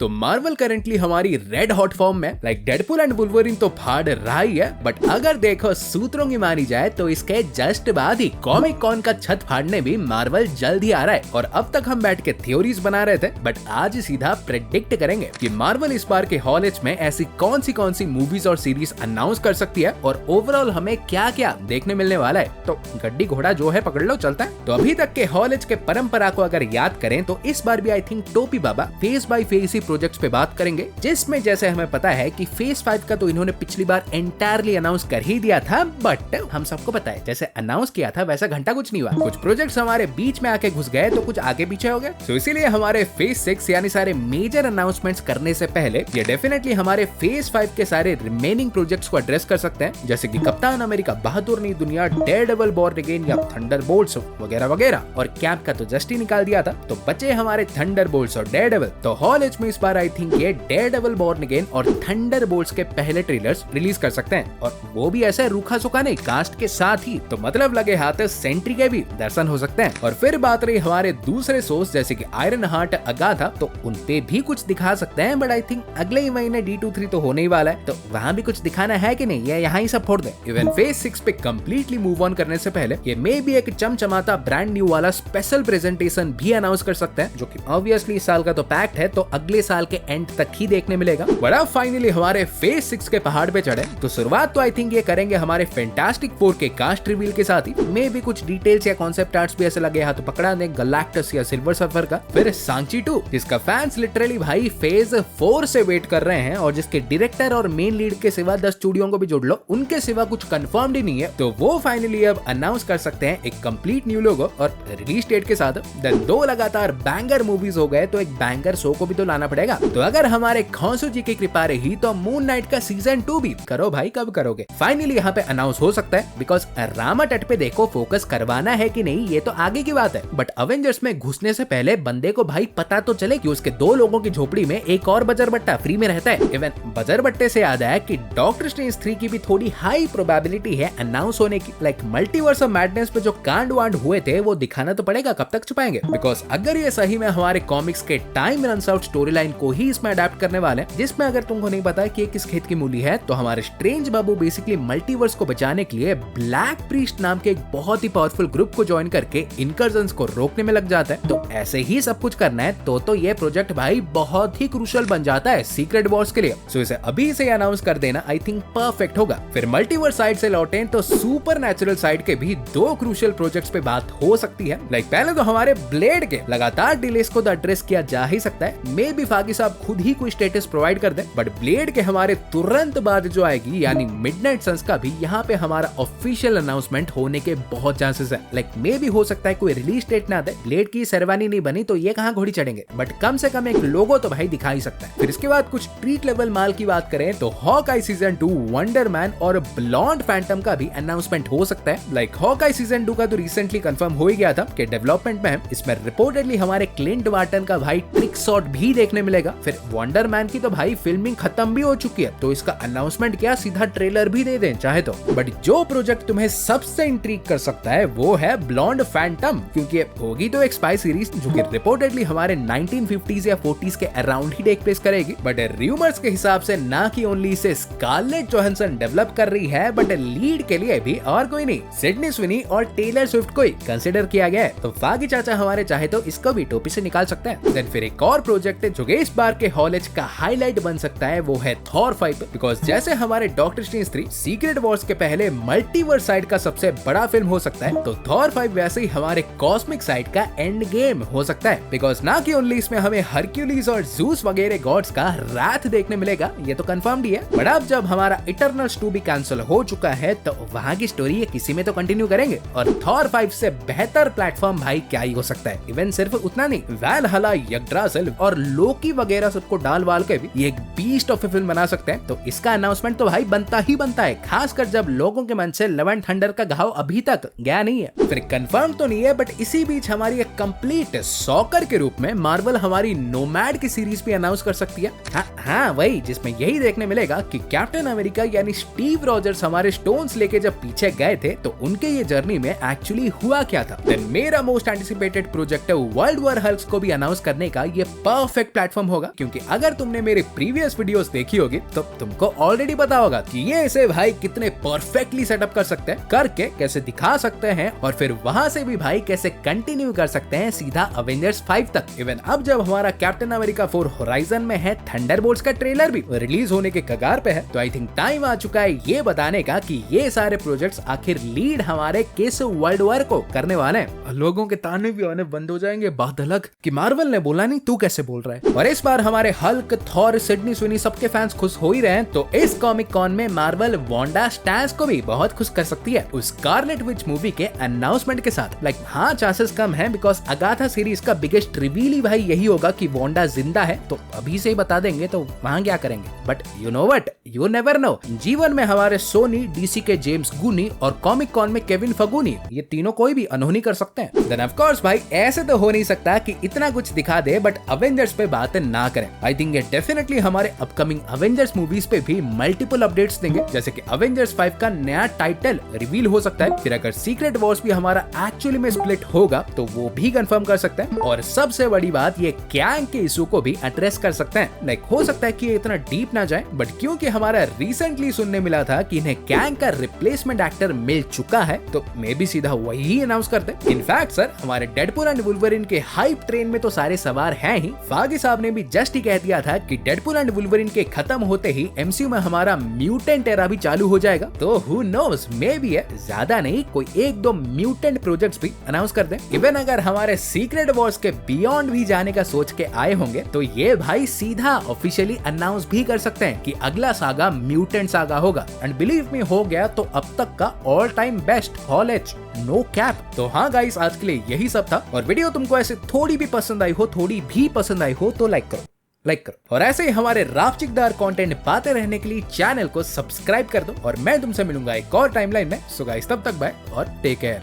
तो Marvel currently हमारी red hot form में लाइक डेडपुल एंड वुल्वरिन तो फाड़ रहा ही है, बट अगर देखो सूत्रों की मानी जाए तो इसके जस्ट बाद ही कॉमिक कॉन का छत फाड़ने भी मार्वल जल्द ही आ रहा है। और अब तक हम बैठ के थ्योरीज बना रहे थे, बट आज सीधा प्रेडिक्ट करेंगे कि मार्वल इस बार के हॉल एच में ऐसी कौन सी मूवीज और सीरीज अनाउंस कर सकती है और ओवरऑल हमें क्या क्या देखने मिलने वाला है। तो गड्डी घोड़ा जो है पकड़ लो, चलता है। तो अभी तक के हॉल एच के परंपरा को अगर याद करें तो इस बार भी आई थिंक टोपी बाबा फेज बाय फेज ही प्रोजेक्ट्स पे बात करेंगे, जिसमें जैसे हमें पता है कि फेज 5 का तो इन्होंने पिछली बार एंटायरली अनाउंस कर ही दिया था, बट हम सबको पता है जैसे अनाउंस किया था वैसा घंटा कुछ नहीं हुआ। कुछ प्रोजेक्ट्स हमारे बीच में आके घुस गए तो कुछ आगे पीछे हो गए। तो इसीलिए हमारे फेज 6 यानी सारे मेजर अनाउंसमेंट्स करने से पहले ये डेफिनेटली हमारे फेज 5 के सारे रिमेनिंग प्रोजेक्ट्स को एड्रेस कर सकते हैं, जैसे कि कप्तान अमेरिका, बहादुर नई दुनिया, डेयरडेविल बॉर्न अगेन या थंडरबोल्ट्स वगैरह वगैरह। और कैप का तो जस्ट ही निकाल दिया था, तो बचे हमारे थंडरबोल्ट्स और डेयरडेविल। तो हॉल एच में इस बार आई थिंक ये डेयरडेविल बॉर्न अगेन और थंडरबोल्ट्स के पहले ट्रेलर्स रिलीज कर सकते हैं, और वो भी ऐसे रूखा सूखा नहीं, कास्ट के साथ ही। तो मतलब लगे हाथ सेंट्री के भी दर्शन हो सकते हैं। और फिर बात रही हमारे दूसरे सोर्स जैसे कि आयरन हार्ट, अगाथा, तो उनपे भी कुछ दिखा सकते हैं, बट आई थिंक अगले ही महीने D23 तो होने ही वाला है, तो वहाँ भी कुछ दिखाना है कि नहीं, ये यहाँ ही सब फोड़ दे। इवन फेज 6 पे कंप्लीटली मूव ऑन करने से पहले ये मे भी एक चमचमाता ब्रांड न्यू वाला स्पेशल प्रेजेंटेशन भी अनाउंस कर सकते हैं, जो कि ऑब्वियसली इस साल का तो पैक्ट है, तो अगले साल के एंड तक ही देखने मिलेगा। बड़ा फाइनली हमारे फेज 6 के पहाड़ पे चढ़े, तो शुरुआत तो आई थिंक ये करेंगे हमारे फैंटास्टिक 4 के कास्ट रिवील के साथ ही। मे भी कुछ डिटेल्स या कॉन्सेप्ट आर्ट्स भी ऐसे लगे हाथ पकड़ा दे गैलेक्टस या सिल्वर सर्फर का। फिर सांची 2, जिसका फैंस लिटरली भाई फेज 4 से वेट कर रहे हैं, और जिसके डायरेक्टर और मेन लीड के सिवा 10 चूड़ियों को भी जोड़ लो, उनके सिवा कुछ कंफर्म्ड ही नहीं है, तो वो फाइनली अब अनाउंस कर सकते हैं एक कंप्लीट न्यू लोगो और रिलीज डेट के साथ। देन 2 लगातार बैंगर मूवीज हो गए, तो एक बैंगर शो को भी तो लाना पड़ेगा। तो अगर हमारे खौसू जी की कृपा रही तो मून नाइट का सीजन 2 भी करो भाई, कब करोगे। फाइनली यहाँ पे अनाउंस हो सकता है, बिकॉज रामा तट पे देखो फोकस करवाना है कि नहीं ये तो आगे की बात है, बट अवेंजर्स में घुसने से पहले बंदे को भाई पता तो चले कि उसके 2 लोगों की झोपड़ी में एक और बजर बट्टा फ्री में रहता है। इवन बजर बट्टे से याद आया कि डॉक्टर स्ट्रेंज 3 की भी थोड़ी हाई प्रोबेबिलिटी है अनाउंस होने की। लाइक मल्टीवर्स ऑफ मैडनेस पे जो कांड वांड हुए थे वो दिखाना तो पड़ेगा, कब तक छुपाएंगे। बिकॉज अगर ये सही में हमारे कॉमिक्स के time runs out story line को ही इसमें अडेप्ट करने वाले हैं, जिसमें अगर तुमको नहीं पता कि ये किस खेत की मूली है, तो हमारे स्ट्रेंज बाबू बेसिकली मल्टीवर्स को बचाने के लिए ब्लैक प्रीस्ट नाम के एक बहुत ही पावरफुल ग्रुप को ज्वाइन करके इनकर्जन्स को रोकने में लग जाता है। तो ऐसे ही सब कुछ करना है तो ये प्रोजेक्ट भाई बहुत ही क्रूशियल बन जाता है सीक्रेट वॉर्स के लिए। सो इसे अभी से अनाउंस कर देना आई थिंक परफेक्ट होगा। फिर मल्टीवर्स साइड से लौटें तो सुपरनैचुरल साइड के भी 2 क्रूशियल प्रोजेक्ट्स पे बात हो सकती है। लाइक पहले तो हमारे ब्लेड के लगातार डिलेस को एड्रेस किया जा ही सकता है, मे बी फागी साहब खुद ही कोई स्टेटस प्रोवाइड कर दे, बट ब्लेड के हमारे तुरंत बाद जो आएगी यानी मिडनाइट सन्स का भी यहाँ पे हमारा ऑफिशियल अनाउंसमेंट होने के बहुत चांसेस है। लाइक मे भी हो सकता है कोई रिलीज डेट ना दे, ब्लेड की सेरेमनी नहीं बनी तो ये कहाँ घोड़ी चढ़ेंगे, बट कम से कम एक लोगो तो भाई दिखा ही सकता है। फिर इसके बाद कुछ ट्रीट लेवल माल की बात करें तो हॉकआई सीजन 2, वंडर मैन और ब्लॉन्ड फैंटम का भी अनाउंसमेंट हो सकता है। लाइक हॉकआई सीजन 2 का तो रिसेंटली कंफर्म हो ही गया था कि डेवलपमेंट में है। इसमें रिपोर्टेडली हमारे क्लिंट वार्टन का भाई ट्रिक शॉट भी देखने मिलेगा। फिर वंडर मैन की तो भाई फिल्मिंग खत्म भी हो चुकी है, तो इसका अनाउंसमेंट क्या सीधा ट्रेलर भी दे दें चाहे तो। बट जो प्रोजेक्ट तुम्हें सबसे इंट्रीग कर सकता है वो है ब्लॉन्ड फैंटम, क्योंकि होगी तो एक स्पाई सीरीज जो कि रिपोर्टेडली हमारे 1950s या 40s के अराउंड ही टेक प्लेस करेगी। बट रूमर्स के हिसाब से ना कि ओनली इसे स्कारलेट जोहानसन डेवलप कर रही है, बट लीड के लिए भी और कोई नहीं, सिडनी स्विनी और टेलर स्विफ्ट को ही कंसिडर किया गया है। तो फागी चाचा हमारे चाहे तो इसको भी टोपी से निकाल सकते हैं। देन फिर एक और प्रोजेक्ट जो कि इस बार के हॉल एच का हाईलाइट बन सकता है वो है थॉर 5, बिकॉज जैसे हमारे डॉक्टर स्ट्रेंज 3 सीक्रेट वॉर्स के पहले मल्टीवर्स साइड का सबसे बड़ा फिल्म हो सकता है, तो थॉर 5 वैसे ही हमारे कॉस्मिक साइड का एंड गेम हो सकता है। बिकॉज ना कि ओनली इसमें हमें हरक्यूलिस और ज़ूस वगैरह गॉड्स का रात देखने मिलेगा, ये तो कंफर्म्ड ही है, बट अब जब हमारा इटर्नल्स 2 भी कैंसिल हो चुका है तो वहाँ की स्टोरी ये किसी में तो कंटिन्यू करेंगे। और थॉर 5 से बेहतर प्लेटफॉर्म भाई क्या ही हो सकता है। इवन सिर्फ उतना नहीं, वैलहला, यग्ड्रासिल और लोकी वगैरह सबको डाल वाल के भी ये एक बीस्ट ऑफ ए फिल्म बना सकते हैं। तो इसका अनाउंसमेंट तो भाई बनता ही बनता है, खासकर जब लोगों के मन से लव एंड थंडर का घाव अभी तक गया नहीं है। फिर कंफर्म तो नहीं है, बट इसी बीच हमारी एक कंप्लीट सॉकर के रूप में मार्वल हमारी नोमैड की सीरीज भी अनाउंस कर सकती है। हाँ वही, जिसमें यही देखने मिलेगा कि कैप्टन अमेरिका यानी स्टीव रॉजर्स हमारे स्टोन्स लेके जब पीछे गए थे तो उनके ये जर्नी में एक्चुअली हुआ क्या था। देन मेरा most anticipated project world war Hulk को भी अनाउंस करने का ये परफेक्ट प्लेटफॉर्म प्लेटफॉर्म होगा, क्योंकि अगर तुमने मेरी प्रीवियस वीडियोस देखी होगी तो तुमको ऑलरेडी पता होगा कि ये इसे भाई कितने परफेक्टली सेटअप कर सकते हैं, करके कैसे दिखा सकते हैं और फिर वहां से भी भाई कैसे कंटिन्यू कर सकते हैं सीधा अवेंजर्स 5 तक। इवन अब जब हमारा कैप्टन अमेरिका 4 होराइजन में है, थंडरबोल्ट्स का ट्रेलर भी रिलीज होने के कगार पे है, तो आई थिंक टाइम आ चुका है ये बताने का कि ये सारे प्रोजेक्ट्स आखिर लीड हमारे किस वर्ल्ड वॉर को करने वाले हैं। लोगों के ताने भी आने बंद हो जाएंगे बात अलग कि मार्वल ने बोला नहीं, तू कैसे बोल रहा है। और इस बार हमारे हल्क, थॉर, सिडनी स्विनी सबके फैंस खुश हो ही रहे हैं, तो इस कॉमिक कॉन में मार्वल वांडा स्टैंस को भी बहुत खुश कर सकती है उस स्कारलेट विच मूवी के अनाउंसमेंट के साथ। हाँ चांसेस कम है बिकॉज अगाथा सीरीज का बिगेस्ट रिवील ही भाई यही होगा कि वांडा जिंदा है, तो अभी से ही बता देंगे तो वहां क्या करेंगे। But you know what, you never know. जीवन में हमारे सोनी, डीसी के जेम्स गूनी और कॉमिक कॉन में केविन फगूनी, ये तीनों कोई भी अनहोनी कर सकते हैं। देन ऑफ कोर्स भाई ऐसे तो हो नहीं सकता कि इतना कुछ दिखा दे बट अवेंजर्स पे बातें ना करें। आई थिंक ये डेफिनेटली हमारे अपकमिंग अवेंजर्स मूवीज पे भी मल्टीपल अपडेट्स देंगे, जैसे कि अवेंजर्स 5 का नया टाइटल रिवील हो सकता है, फिर अगर सीक्रेट वॉर्स भी हमारा एक्चुअली में स्प्लिट होगा तो वो भी कंफर्म कर सकते हैं, और सबसे बड़ी बात ये कैंग के इशू को भी एड्रेस कर सकते हैं। हो सकता है कि ये इतना डीप ना जाए, बट क्योंकि हमारा रिसेंटली सुनने मिला था कि इन्हें कैंग का रिप्लेसमेंट एक्टर मिल चुका है, तो मे भी सीधा वही अनाउंस करते हैं। इनफैक्ट सर, हमारे डेडपूल एंड वुल्वरिन के हाइप ट्रेन में तो सारे सवार हैं ही। फागी साहब ने भी जस्ट ही कह दिया था कि डेडपूल एंड वुल्वरिन के खत्म होते ही एमसीयू में हमारा म्यूटेंट एरा भी चालू हो जाएगा, तो हु नोस, मे बी है ज्यादा नहीं कोई 1-2 म्यूटेंट प्रोजेक्ट्स भी अनाउंस कर दें। इवन अगर हमारे सीक्रेट वॉर्स के बियॉन्ड भी जाने का सोच के आए होंगे तो ये भाई सीधा ऑफिशियली अनाउंस भी कर सकते हैं कि अगला सागा म्यूटेंट सागा होगा। एंड बिलीव मी, हो गया तो अब तक का ऑल टाइम बेस्ट हॉल एच, नो कैप। तो हाँ गाइस, आज के लिए यही सब था, और वीडियो तुमको ऐसे थोड़ी भी पसंद आई हो तो लाइक करो। और ऐसे ही हमारे रापचिकदार कंटेंट पाते रहने के लिए चैनल को सब्सक्राइब कर दो, और मैं तुमसे मिलूंगा एक और टाइमलाइन में। सो गाइस, तब तक बाय और टेक केयर।